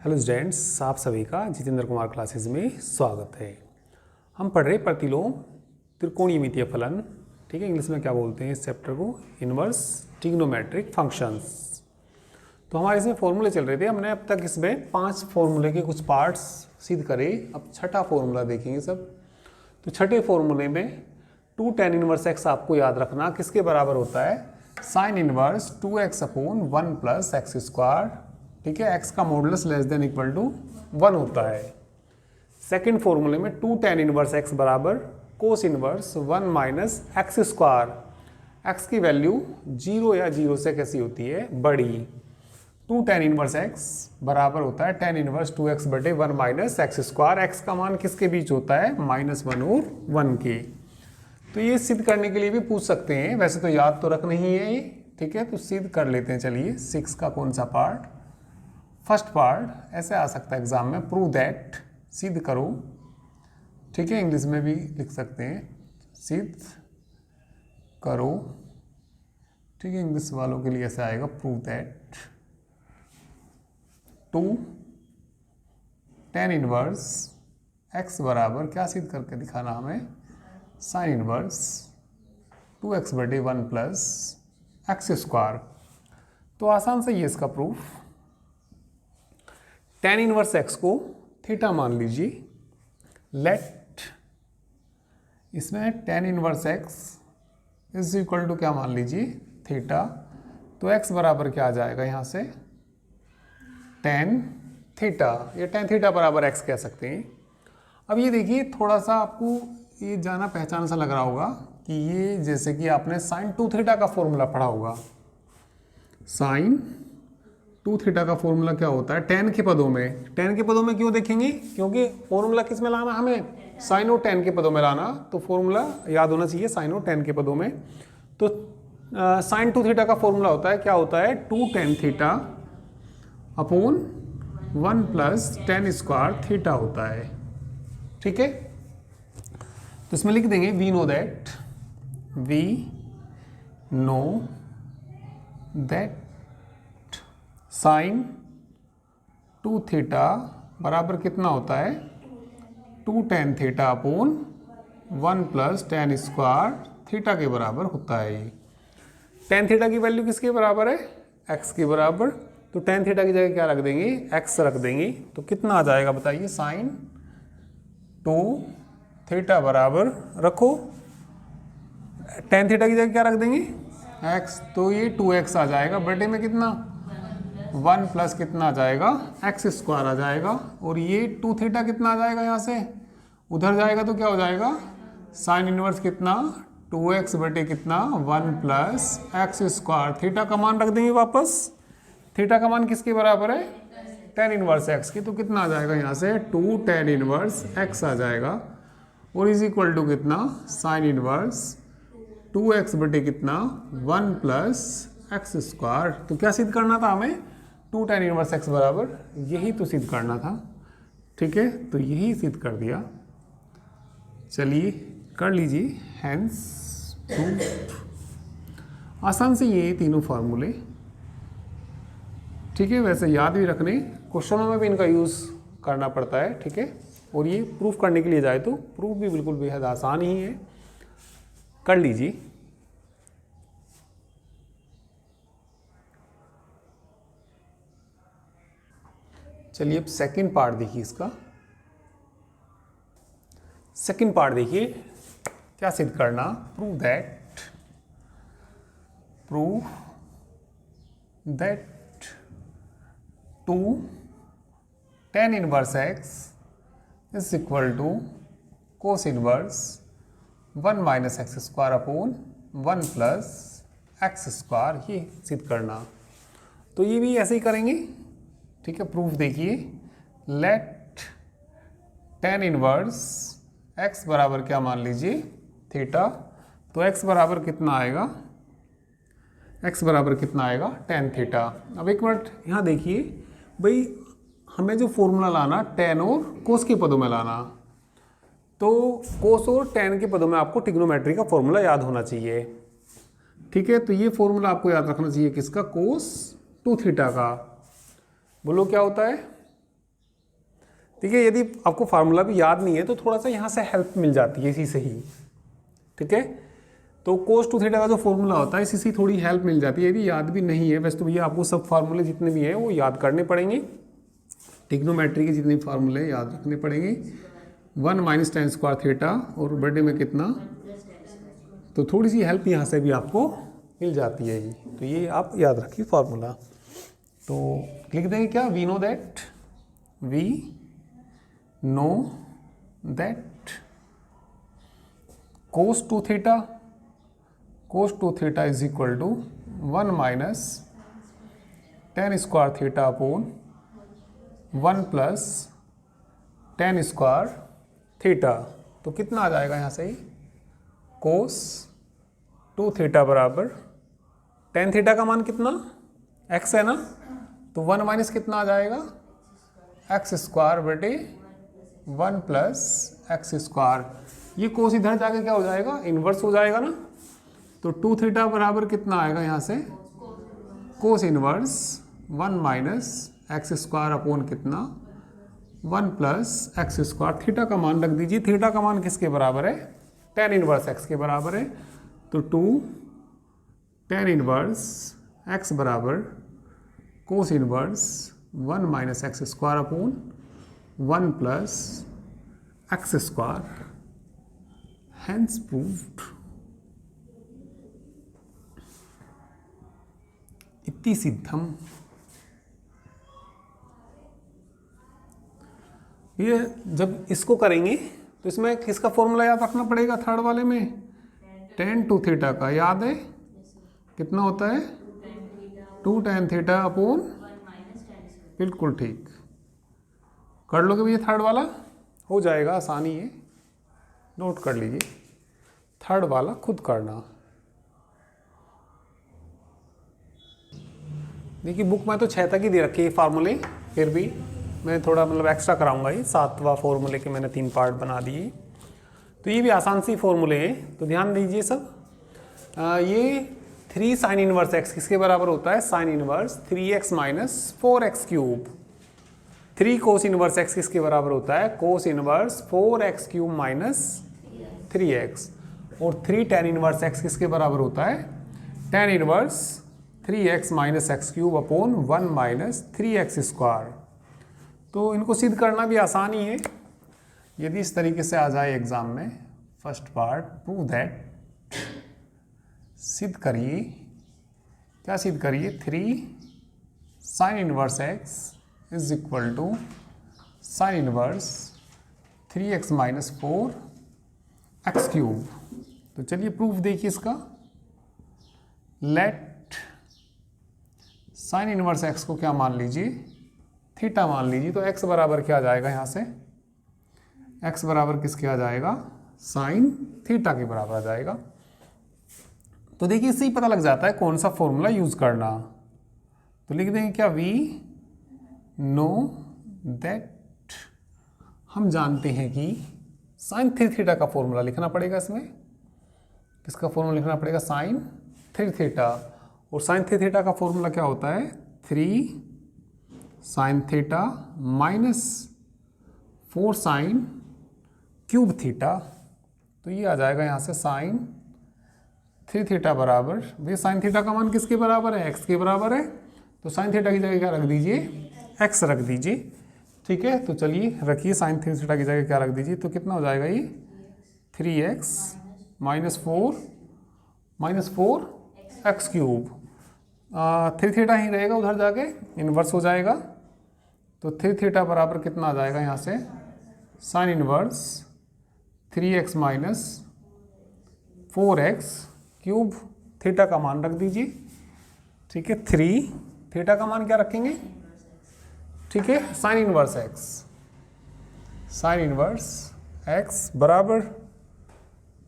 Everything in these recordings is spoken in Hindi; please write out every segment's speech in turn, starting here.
हेलो स्टूडेंट्स, आप सभी का जितेंद्र कुमार क्लासेस में स्वागत है। हम पढ़ रहे प्रतिलोम त्रिकोणीय फलन, ठीक है। इंग्लिश में क्या बोलते हैं इस चैप्टर को? Inverse trigonometric functions. तो हमारे इसमें फॉर्मूले चल रहे थे। हमने अब तक इसमें 5 फॉर्मूले के कुछ पार्ट्स सिद्ध करे। अब छठा फॉर्मूला देखेंगे सब। तो छठे फॉर्मूले में 2 tan इनवर्स x आपको याद रखना किसके बराबर होता है? Sine inverse 2x upon 1 plus x square, ठीक है। x का modulus less than equal to 1 होता है। सेकेंड फॉर्मूले में 2 tan इनवर्स x बराबर cos inverse 1 minus x square. x की वैल्यू 0 या 0 से कैसी होती है? बड़ी। 2 tan इनवर्स x बराबर होता है tan इनवर्स 2x बटे 1 माइनस एक्स स्क्वायर। x का मान किसके बीच होता है? -1 और 1 के। तो ये सिद्ध करने के लिए भी पूछ सकते हैं, वैसे तो याद तो रखना ही है ये, ठीक है। तो सिद्ध कर लेते हैं। चलिए 6 का कौन सा पार्ट? फर्स्ट पार्ट ऐसे आ सकता है एग्जाम में, प्रूव दैट, सिद्ध करो, ठीक है। इंग्लिश में भी लिख सकते हैं, सिद्ध करो, ठीक है। इंग्लिश वालों के लिए ऐसे आएगा, prove that 2 tan inverse x बराबर क्या सिद्ध करके दिखाना हमें? साइन इनवर्स 2x बटे 1 प्लस एक्स स्क्वायर। तो आसान से ये इसका प्रूफ। tan इनवर्स x को थीटा मान लीजिए। लेट इसमें tan inverse x is equal to क्या मान लीजिए? थीटा। तो x बराबर क्या आ जाएगा यहाँ से? tan theta. ये tan थीटा बराबर x कह सकते हैं। अब ये देखिए, थोड़ा सा आपको ये जाना पहचान सा लग रहा होगा कि ये जैसे कि आपने साइन 2 थीटा का फॉर्मूला पढ़ा होगा। साइन 2 थीटा का फॉर्मूला क्या होता है? tan के पदों में। tan के पदों में क्यों देखेंगे? क्योंकि फॉर्मूला किस में लाना हमें? साइन और tan के पदों में लाना। तो फॉर्मूला याद होना चाहिए साइन और tan के पदों में। तो साइन 2 थीटा का फॉर्मूला होता है, क्या होता है? 2 tan theta upon 1 plus tan square theta होता है, ठीक है। तो इसमें लिख देंगे we know that sine 2 theta बराबर कितना होता है? 2 tan theta upon 1 plus tan square theta के बराबर होता है। tan थीटा की वैल्यू किसके बराबर है? x के बराबर। तो tan थीटा की जगह क्या रख देंगे? x रख देंगे। तो कितना आ जाएगा बताइए? साइन 2 थीटा बराबर रखो, tan थीटा की जगह क्या रख देंगे? x। तो ये 2x आ जाएगा, बटे में कितना? 1 प्लस कितना आ जाएगा? एक्स स्क्वायर आ जाएगा। और ये 2 थीटा कितना आ जाएगा? यहाँ से उधर जाएगा तो क्या हो जाएगा? साइन इनवर्स कितना? 2x बटे कितना? 1 प्लस एक्स स्क्वायर। थीटा का मान रख देंगे वापस। थीटा का मान किसके बराबर है? tan इनवर्स x की। तो कितना आ जाएगा यहाँ से? 2 tan इनवर्स x आ जाएगा। और इज इक्वल टू कितना? साइन इनवर्स 2x बटे कितना? 1 प्लस एक्स स्क्वायर। तो क्या सिद्ध करना था हमें? 2 tan इनवर्स x बराबर, यही तो सिद्ध करना था, ठीक है। तो यही सिद्ध कर दिया। चलिए कर लीजिए, हैंस प्रूफ। आसान से ये तीनों फार्मूले, ठीक है। वैसे याद भी रखने, क्वेश्चनों में भी इनका यूज़ करना पड़ता है, ठीक है। और ये प्रूफ करने के लिए जाए तो प्रूफ भी बिल्कुल बेहद आसान ही है, कर लीजिए। चलिए अब सेकंड पार्ट देखिए इसका। सेकंड पार्ट देखिए, क्या सिद्ध करना? Prove that 2 tan inverse x is equal to cos inverse 1 minus x square upon 1 plus x square, ये सिद्ध करना। तो ये भी ऐसे ही करेंगे, ठीक है। प्रूफ देखिए, लेट tan इनवर्स x बराबर क्या मान लीजिए? थीटा। तो x बराबर कितना आएगा? x बराबर कितना आएगा? tan theta. अब एक मिनट यहाँ देखिए भाई, हमें जो फॉर्मूला लाना tan और कोस के पदों में लाना। तो कोस और tan के पदों में आपको ट्रिग्नोमेट्री का फॉर्मूला याद होना चाहिए, ठीक है। तो ये फॉर्मूला आपको याद रखना चाहिए किसका? कोस 2 थीटा का। बोलो क्या होता है? ठीक है। यदि आपको फार्मूला भी याद नहीं है तो थोड़ा सा यहाँ से हेल्प मिल जाती है इसी से ही, ठीक है। तो cos 2 थीटा का जो फॉर्मूला होता है इसी से थोड़ी हेल्प मिल जाती है। यदि याद भी नहीं है वैसे तो भैया आपको सब फार्मूले जितने भी हैं वो याद करने पड़ेंगे, ट्रिग्नोमेट्री के जितने फार्मूले याद रखने पड़ेंगे। 1 माइनस tan स्क्वायर थीटा और बड़े में कितना, तो थोड़ी सी हेल्प यहाँ से भी आपको मिल जाती है। तो ये आप याद रखिए फार्मूला। तो लिख देंगे क्या, we know that cos 2 theta is equal to 1 minus tan square theta upon 1 plus tan square theta. तो कितना आ जाएगा यहाँ से, cos 2 थीटा बराबर tan थीटा का मान कितना, x है ना, तो 1 माइनस कितना आ जाएगा, x स्क्वायर बटे 1 प्लस एक्स स्क्वायर। ये कोस इधर जाके क्या हो जाएगा, इन्वर्स हो जाएगा ना। तो 2 थीटा बराबर कितना आएगा यहाँ से, cos inverse 1 minus x square upon कितना, 1 प्लस एक्स स्क्वायर। थीटा का मान रख दीजिए, थीटा का मान किसके बराबर है, tan इन्वर्स x के बराबर है। तो 2 tan इन्वर्स x बराबर cos inverse 1 minus x square upon 1 plus x square, hence proved. इति सिद्धम। ये जब इसको करेंगे तो इसमें किसका फॉर्मूला याद रखना पड़ेगा, थर्ड वाले में tan 2 थीटा का याद है, कितना होता है 2 tan थीटा अपॉन, बिल्कुल ठीक, कर लोगे भैया, थर्ड वाला हो जाएगा, आसानी है, नोट कर लीजिए, थर्ड वाला खुद करना। देखिए बुक में तो 6 तक ही दे रखी है फार्मूले, फिर भी मैं थोड़ा मतलब एक्स्ट्रा कराऊंगा। ये 7वां फॉर्मूले के मैंने 3 पार्ट बना दिए। तो ये भी आसान सी फॉर्मूले हैं, तो ध्यान दीजिए सब। ये 3 साइन इनवर्स x किसके बराबर होता है, sine inverse 3x minus 4x cube. 3 कोस इनवर्स x किसके बराबर होता है, cos inverse 4x cube minus 3x। और 3 tan इनवर्स x किसके बराबर होता है, tan inverse 3x minus x cube upon 1 minus 3x square. तो इनको सिद्ध करना भी आसान ही है, यदि इस तरीके से आ जाए एग्जाम में। फर्स्ट पार्ट, प्रूव दैट, सिद्ध करिए, क्या सिद्ध करिए, 3 sine inverse x is equal to sine inverse 3x minus 4x cube. तो चलिए प्रूफ देखिए इसका। लेट साइन इनवर्स x को क्या मान लीजिए, थीटा मान लीजिए। तो x बराबर क्या आ जाएगा यहाँ से, x बराबर किसके आ जाएगा, साइन थीटा के बराबर आ जाएगा। तो देखिए इससे ही पता लग जाता है कौन सा फॉर्मूला यूज करना। तो लिख देंगे क्या, वी नो दैट, हम जानते हैं कि साइन 3 थीटा का फॉर्मूला लिखना पड़ेगा। इसमें किसका फॉर्मूला लिखना पड़ेगा, साइन 3 थीटा। और साइन 3 थीटा का फॉर्मूला क्या होता है, 3 sine theta minus 4 sine cube theta. तो ये आ जाएगा यहाँ से साइन 3 थीटा बराबर, भैया साइन थीटा का मान किसके बराबर है, x के बराबर है। तो साइन थीटा की जगह क्या रख दीजिए, x रख दीजिए, ठीक है। तो चलिए रखिए, साइन 3 थीटा की जगह क्या रख दीजिए। तो कितना हो जाएगा ये 3x minus 4 x cube. 3 theta ही रहेगा, उधर जाके इन्वर्स हो जाएगा। तो 3 थीटा बराबर कितना आ जाएगा यहाँ से, sign inverse 3x minus 4x cube. Theta का मान रख दीजिए, ठीक है। 3 थीटा का मान क्या रखेंगे, ठीक है, साइन इनवर्स x बराबर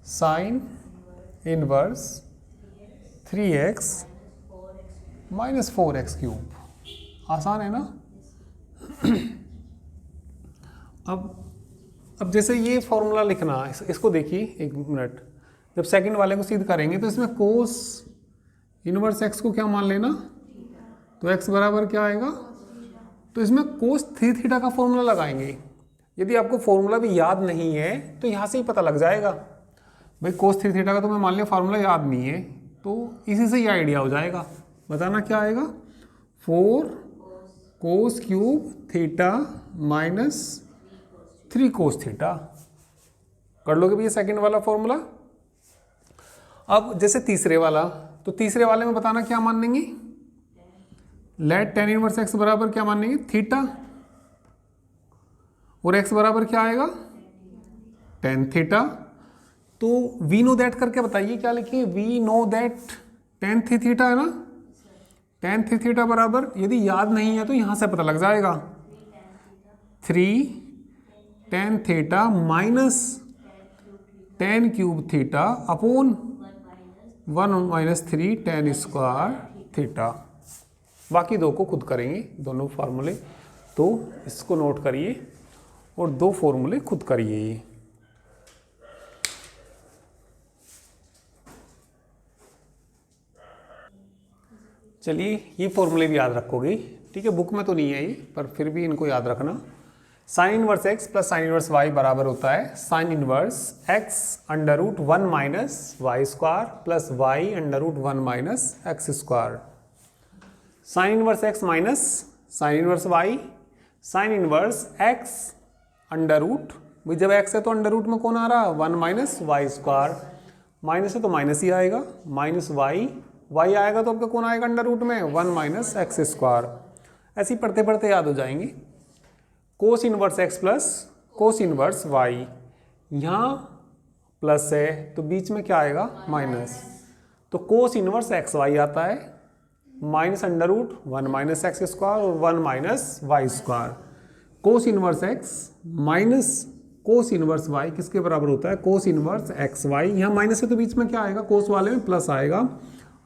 sine inverse 3x minus 4x cube. आसान है ना। अब जैसे ये फॉर्मूला लिखना, इसको देखिए एक मिनट। जब सेकंड वाले को सिद्ध करेंगे तो इसमें कोस इनवर्स x को क्या मान लेना, तो x बराबर क्या आएगा, तो इसमें कोस 3 थीटा का फॉर्मूला लगाएंगे। यदि आपको फॉर्मूला भी याद नहीं है तो यहाँ से ही पता लग जाएगा। भाई कोस 3 थीटा का तो मैं मान लिया फार्मूला याद नहीं है, तो इसी से ही आइडिया हो जाएगा। बताना क्या आएगा, 4 cos cube theta minus 3 cos theta. कर लोगे भैया सेकंड वाला फॉर्मूला। अब जैसे तीसरे वाला, तो तीसरे वाले में बताना क्या मानेंगे, लेट tan इनवर्स x बराबर क्या मानेंगे, थीटा, और x बराबर क्या आएगा, tan थीटा। तो वी नो दैट करके बताइए क्या लिखिए, we know that tan theta है ना, tan थीटा बराबर, यदि याद नहीं है तो यहां से पता लग जाएगा, 3 tan theta minus tan cube theta upon 1 minus 3 tan square theta. बाकी दो को खुद करेंगे, दोनों फार्मूले, तो इसको नोट करिए और दो फॉर्मूले खुद करिए। चलिए ये फॉर्मूले भी याद रखोगे, ठीक है, बुक में तो नहीं है ये, पर फिर भी इनको याद रखना। Sine inverse x plus sine inverse y बराबर होता है sine inverse x under root 1 minus Y square plus Y under root 1 minus x square. Sine inverse x minus sine inverse y, sine inverse x under root, भाई जब x है तो अंडर रूट में कौन आ रहा है, 1 माइनस वाई स्क्वायर, माइनस है तो माइनस ही आएगा, माइनस वाई, वाई आएगा तो आपका कौन आएगा अंडर रूट में, 1 माइनस एक्स स्क्वायर। ऐसे ही पढ़ते पढ़ते याद हो जाएंगे। कोस inverse x plus cos inverse y, यहाँ प्लस है तो बीच में क्या आएगा, माइनस, तो कोस इनवर्स एक्स वाई आता है minus under root 1 minus x square और 1 minus Y square. Cos inverse x minus cos inverse y किसके बराबर होता है, कोस इनवर्स एक्स वाई, यहाँ माइनस है तो बीच में क्या आएगा, कोस वाले में प्लस आएगा,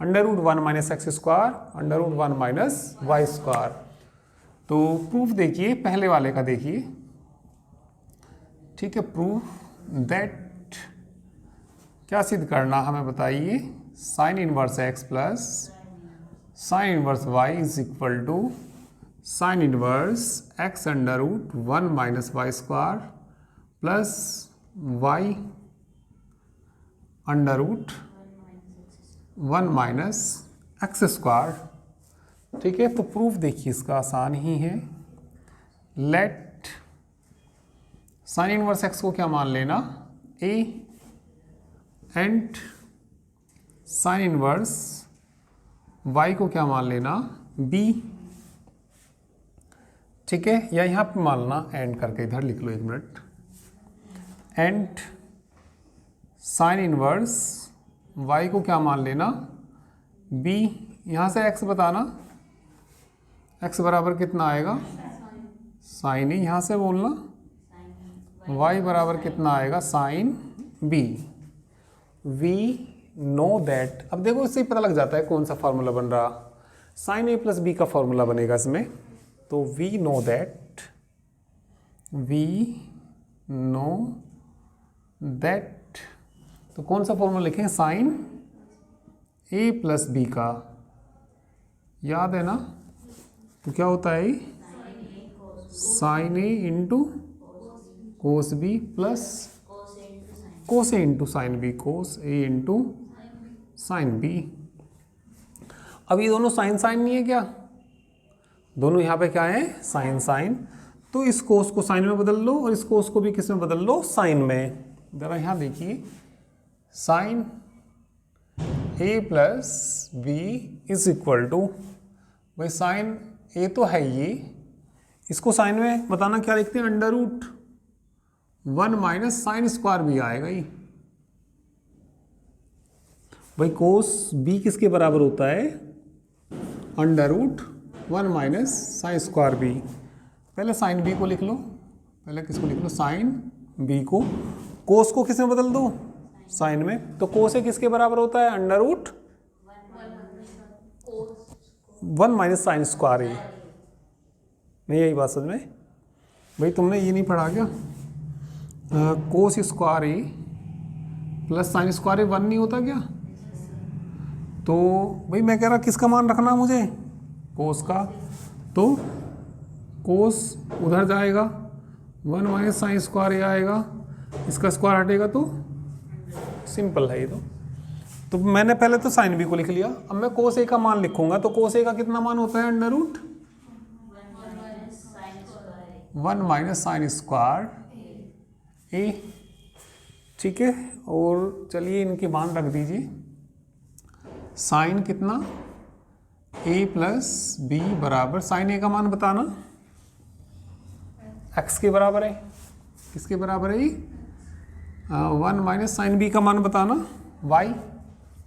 under root 1 minus x square under root 1 minus Y square. तो प्रूफ देखिए, पहले वाले का देखिए, ठीक है, प्रूफ दैट क्या सिद्ध करना हमें बताइए, sine inverse x plus sine inverse y is equal to sine inverse x under root 1 minus Y square plus y under root 1 minus x square. ठीक है, तो प्रूफ देखिए इसका आसान ही है। लेट साइन इनवर्स x को क्या मान लेना, a, and sign inverse y को क्या मान लेना, b। ठीक है, या यहाँ पे मानना एंड करके, इधर लिख लो 1 minute, and sign inverse y को क्या मान लेना, b। यहाँ से x बताना, x बराबर कितना आएगा, साइन ही, यहाँ से बोलना y बराबर कितना आएगा, sine b। We know that, अब देखो इससे ही पता लग जाता है कौन सा फॉर्मूला बन रहा, साइन a प्लस b का फॉर्मूला बनेगा इसमें। तो we know that, we know that, तो कौन सा फॉर्मूला लिखें, साइन a प्लस b का, याद है ना, तो क्या होता है, sine a into cos B plus cos A into sine B, cos A into sine B. अब ये दोनों साइन साइन नहीं है क्या, दोनों यहाँ पे क्या है, साइन साइन, तो इस कोस को साइन में बदल लो और इस कोस को भी किस में बदल लो, साइन में। जरा यहाँ देखिए, sine a plus B is equal to, भाई साइन ए तो है ये, इसको साइन में बताना क्या लिखते हैं, under root 1 minus sine square भी आएगा ही। भाई कोस बी किसके बराबर होता है, under root 1 minus sine square B. पहले साइन बी को लिख लो, पहले किसको लिख लो, साइन बी को, कोस को किस में बदल दो, साइन में, तो कोस ए किसके बराबर होता है, under root 1 minus sine square A. नहीं यही बात समझ में, भाई तुमने ये नहीं पढ़ा क्या, कोस स्क्वायर ए प्लस साइन स्क्वायर ए 1 नहीं होता क्या, तो भाई मैं कह रहा किसका मान रखना मुझे, कोस का, तो कोस उधर जाएगा 1 माइनस साइन स्क्वायर ये आएगा, इसका स्क्वायर हटेगा तो सिंपल है ये तो मैंने पहले तो साइन बी को लिख लिया। अब मैं कोस ए का मान लिखूंगा तो कोस ए का कितना मान होता है under root 1 minus sine square A. ठीक है, और चलिए इनके मान रख दीजिए। साइन कितना ए प्लस बी बराबर, साइन ए का मान बताना एक्स के बराबर है, किसके बराबर है 1 माइनस साइन बी का मान बताना वाई,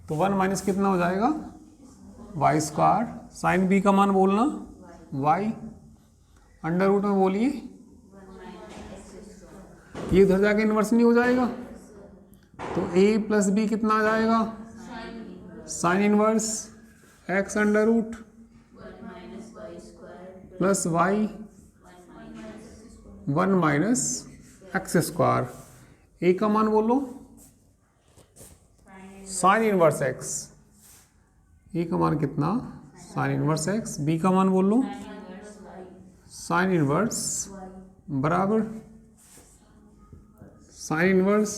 तो 1 माइनस कितना हो जाएगा वाई स्क्वायर, साइन बी का मान बोलना वाई, अंडर रूट में बोलिए ये उधर जाके इन्वर्स नहीं हो जाएगा, तो ए प्लस बी कितना आ जाएगा sine inverse x under root plus Y 1 minus x square. A का मान बोलो साइन इनवर्स एक्स, ए का मान कितना साइन इनवर्स एक्स, बी का मान बोल लो साइन इनवर्स बराबर sine inverse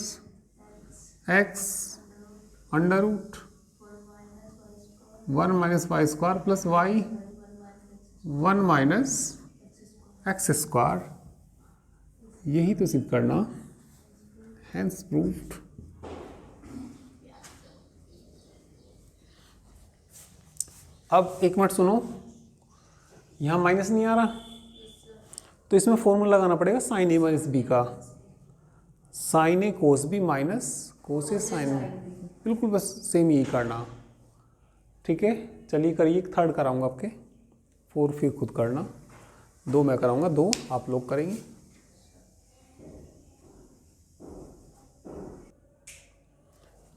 x under root 1 minus Y square plus Y 1 minus x square. यही तो सिद्ध करना, हैंस प्रूव्ड। अब एक मिनट सुनो, यहाँ माइनस नहीं आ रहा तो इसमें फॉर्मूला लगाना पड़ेगा साइन ए माइनस बी का, साइन ए कोस बी माइनस कोस ए साइन, बिल्कुल बस सेम यही करना। ठीक है, चलिए करिए, थर्ड कराऊंगा आपके, 4 फिर खुद करना, 2 मैं कराऊंगा, 2 आप लोग करेंगे।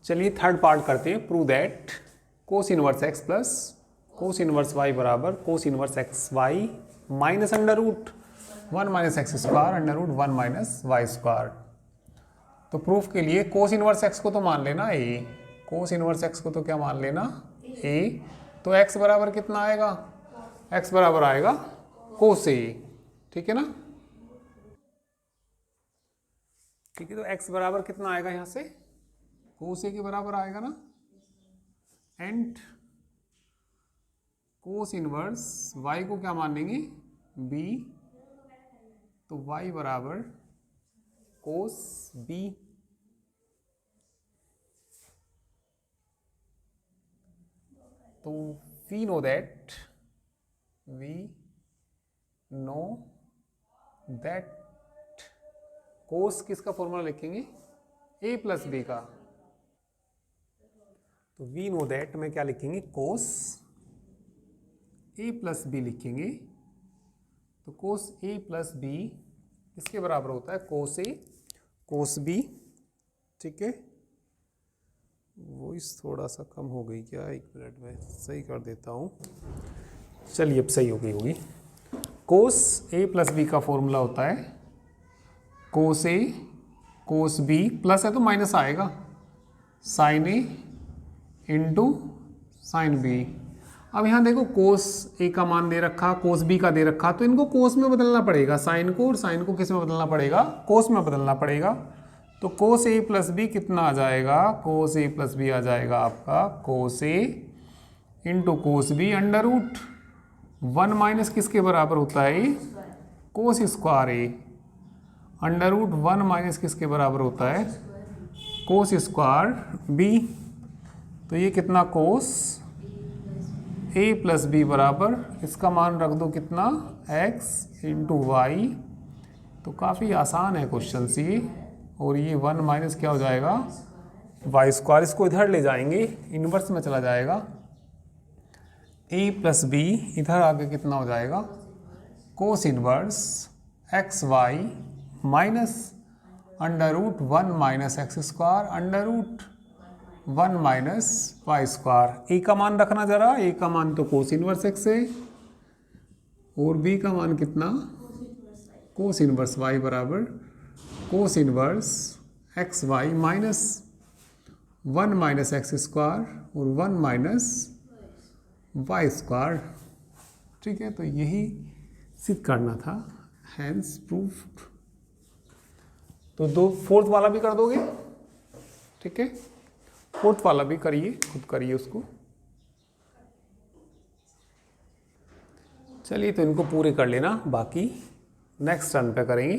चलिए थर्ड पार्ट करते हैं। Prove that cos inverse x plus cos inverse Y बराबर cos inverse x Y minus under root 1 minus x square under root 1 minus Y square. तो प्रूफ के लिए कोस इनवर्स एक्स को तो मान लेना ए, कोस इनवर्स एक्स को तो क्या मान लेना ए, तो एक्स बराबर कितना आएगा, एक्स बराबर आएगा कोस ए। ठीक है ना, ठीक है, तो एक्स बराबर कितना आएगा यहाँ से कोस ए के बराबर आएगा ना, एंड कोस इनवर्स वाई को क्या मान लेंगे बी, तो वाई बराबर कोस बी। तो वी नो दैट कोस किसका फॉर्मूला लिखेंगे ए प्लस बी का, तो वी नो दैट में क्या लिखेंगे कोस ए प्लस बी लिखेंगे, तो कोस ए प्लस बी किसके बराबर होता है कोस ए कोस बी। ठीक है, वॉइस थोड़ा सा कम हो गई क्या, 1 मिनट में सही कर देता हूँ। चलिए अब सही हो गई होगी। कोस ए प्लस बी का फॉर्मूला होता है कोस ए कोस बी, प्लस है तो माइनस आएगा साइन ए इंटू साइन बी। अब यहाँ देखो कोस ए का मान दे रखा, कोस बी का दे रखा, तो इनको कोस में बदलना पड़ेगा, साइन को, और साइन को किस में बदलना पड़ेगा कोस में बदलना पड़ेगा। तो कोस ए प्लस बी कितना आ जाएगा, कोस ए प्लस बी आ जाएगा आपका cos A into cos B under root 1 minus किसके बराबर होता है cos square A under root 1 minus किसके बराबर होता है कोस स्क्वायर बी। तो ये कितना कोस ए प्लस बी बराबर, इसका मान रख दो कितना एक्स इंटू वाई। तो काफ़ी आसान है क्वेश्चन ये, और ये 1 माइनस क्या हो जाएगा वाई स्क्वायर, इसको इधर ले जाएंगे इन्वर्स में चला जाएगा, ए प्लस बी इधर आके कितना हो जाएगा cos inverse x Y minus under root 1 minus x square under root 1 minus Y square. A का मान रखना जरा, ए का मान तो कोस इनवर्स एक्स है, और बी का मान कितना कोस इनवर्स वाई बराबर cos inverse x Y minus 1 minus x square और 1 माइनस वाई स्क्वायर। ठीक है, तो यही सिद्ध करना था, हैंस प्रूफ्ड। तो दो फोर्थ वाला भी कर दोगे, ठीक है, फोर्थ वाला भी करिए, खुद करिए उसको। चलिए तो इनको पूरे कर लेना, बाकी नेक्स्ट टर्न पे करेंगे।